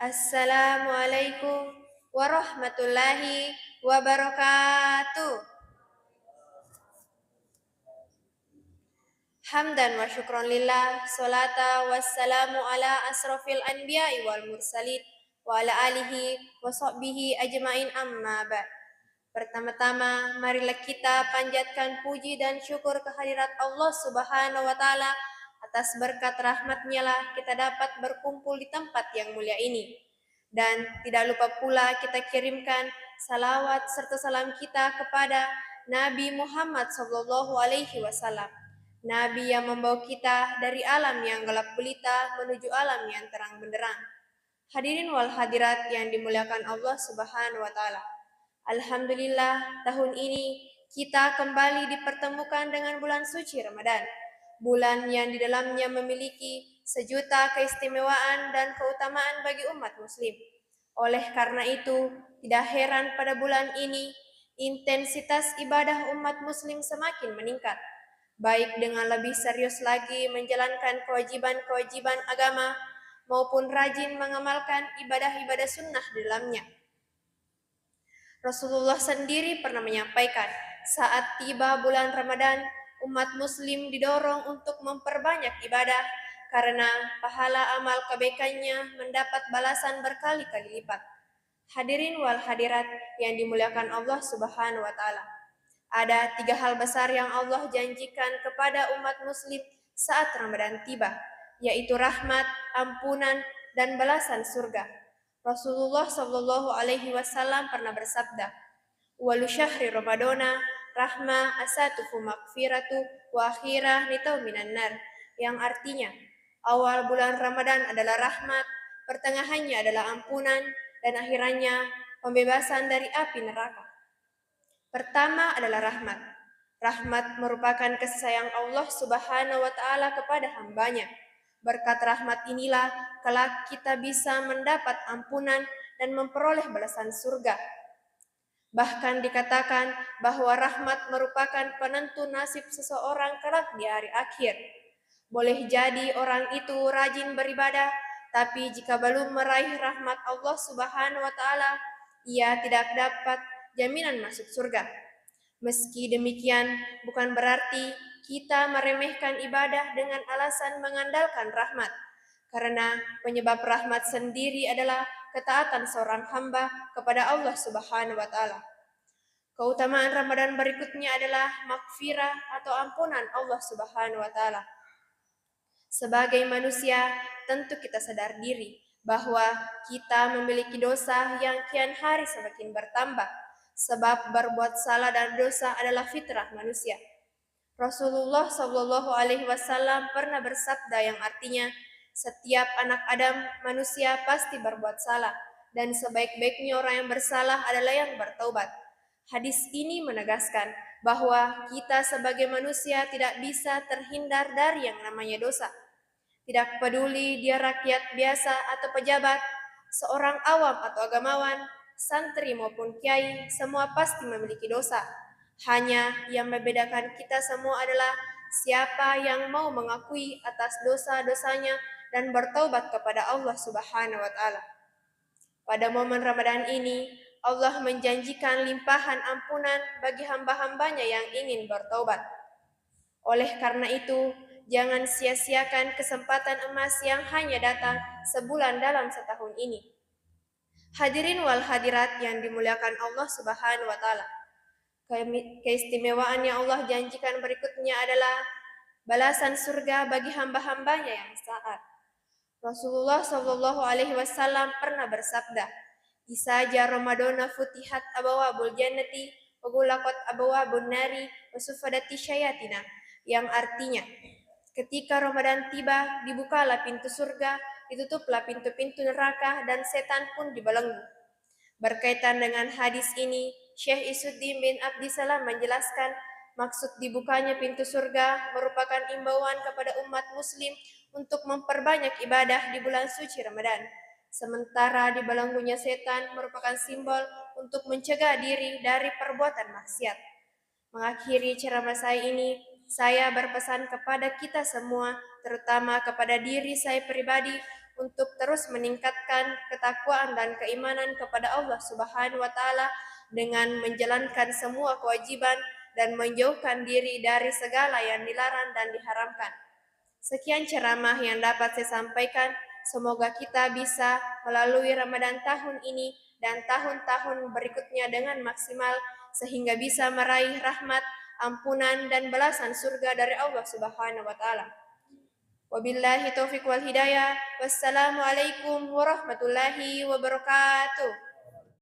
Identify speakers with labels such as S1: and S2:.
S1: Assalamualaikum warahmatullahi wabarakatuh. Hamdan wa syukron lillah, salata wassalamu ala asrafil anbiya'i wal mursalin wa ala alihi wa sahbihi ajmain amma ba'd. Pertama-tama, marilah kita panjatkan puji dan syukur kehadirat Allah Subhanahu wa taala atas berkat rahmat-Nya lah kita dapat berkumpul di tempat yang mulia ini. Dan tidak lupa pula kita kirimkan salawat serta salam kita kepada Nabi Muhammad SAW, Nabi yang membawa kita dari alam yang gelap gulita menuju alam yang terang benderang. Hadirin wal hadirat yang dimuliakan Allah Subhanahu wa taala. Alhamdulillah, tahun ini kita kembali dipertemukan dengan bulan suci Ramadan, bulan yang di dalamnya memiliki sejuta keistimewaan dan keutamaan bagi umat muslim. Oleh karena itu, tidak heran pada bulan ini intensitas ibadah umat muslim semakin meningkat, baik dengan lebih serius lagi menjalankan kewajiban-kewajiban agama maupun rajin mengamalkan ibadah-ibadah sunnah di dalamnya. Rasulullah sendiri pernah menyampaikan, saat tiba bulan Ramadan, umat muslim didorong untuk memperbanyak ibadah karena pahala amal kebaikannya mendapat balasan berkali-kali lipat. Hadirin wal hadirat yang dimuliakan Allah Subhanahu wa taala. Ada 3 hal besar yang Allah janjikan kepada umat muslim saat Ramadan tiba, yaitu rahmat, ampunan, dan balasan surga. Rasulullah Shallallahu Alaihi Wasallam pernah bersabda, "Walu syahri Ramadana rahma asatuhu makfiratu wa akhirah nitau minan nar," yang artinya awal bulan Ramadan adalah rahmat, pertengahannya adalah ampunan, dan akhirannya pembebasan dari api neraka. Pertama adalah rahmat. Rahmat merupakan kasih sayang Allah Subhanahu wa taala kepada hambanya. Berkat rahmat inilah kelak kita bisa mendapat ampunan dan memperoleh balasan surga. Bahkan dikatakan bahwa rahmat merupakan penentu nasib seseorang kelak di hari akhir. Boleh jadi orang itu rajin beribadah, tapi jika belum meraih rahmat Allah Subhanahu wa taala, ia tidak dapat jaminan masuk surga. Meski demikian, bukan berarti kita meremehkan ibadah dengan alasan mengandalkan rahmat, karena penyebab rahmat sendiri adalah ketaatan seorang hamba kepada Allah Subhanahu wa taala. Keutamaan Ramadan berikutnya adalah makfirah atau ampunan Allah Subhanahu wa taala. Sebagai manusia, tentu kita sadar diri bahwa kita memiliki dosa yang kian hari semakin bertambah, sebab berbuat salah dan dosa adalah fitrah manusia. Rasulullah Shallallahu Alaihi Wasallam pernah bersabda yang artinya, setiap anak Adam manusia pasti berbuat salah, dan sebaik-baiknya orang yang bersalah adalah yang bertaubat. Hadis ini menegaskan bahwa kita sebagai manusia tidak bisa terhindar dari yang namanya dosa. Tidak peduli dia rakyat biasa atau pejabat, seorang awam atau agamawan, santri maupun kiai, semua pasti memiliki dosa. Hanya yang membedakan kita semua adalah siapa yang mau mengakui atas dosa-dosanya dan bertaubat kepada Allah Subhanahu wa taala. Pada momen Ramadan ini, Allah menjanjikan limpahan ampunan bagi hamba-hambanya yang ingin bertaubat. Oleh karena itu, jangan sia-siakan kesempatan emas yang hanya datang sebulan dalam setahun ini. Hadirin wal hadirat yang dimuliakan Allah Subhanahu wa taala. Keistimewaan yang Allah janjikan berikutnya adalah balasan surga bagi hamba-hambanya yang taat. Rasulullah Shallallahu Alaihi Wasallam pernah bersabda, "Isaja Ramadana futihat abawabul jannati, wagulakot abawabun nari, wasufadati syayatina," yang artinya, ketika Ramadan tiba, dibukalah pintu surga, ditutuplah pintu-pintu neraka, dan setan pun dibelenggu. Berkaitan dengan hadis ini, Syekh Isuddin bin Abdissalam menjelaskan, maksud dibukanya pintu surga merupakan imbauan kepada umat muslim untuk memperbanyak ibadah di bulan suci Ramadan. Sementara dibelenggunya setan merupakan simbol untuk mencegah diri dari perbuatan maksiat. Mengakhiri ceramah saya ini, saya berpesan kepada kita semua, terutama kepada diri saya pribadi, untuk terus meningkatkan ketakwaan dan keimanan kepada Allah Subhanahu wa taala dengan menjalankan semua kewajiban dan menjauhkan diri dari segala yang dilarang dan diharamkan. Sekian ceramah yang dapat saya sampaikan. Semoga kita bisa melalui Ramadan tahun ini dan tahun-tahun berikutnya dengan maksimal sehingga bisa meraih rahmat, ampunan dan balasan surga dari Allah Subhanahu wa taala. Wabillahi taufiq wal hidayah. Wassalamualaikum warahmatullahi wabarakatuh.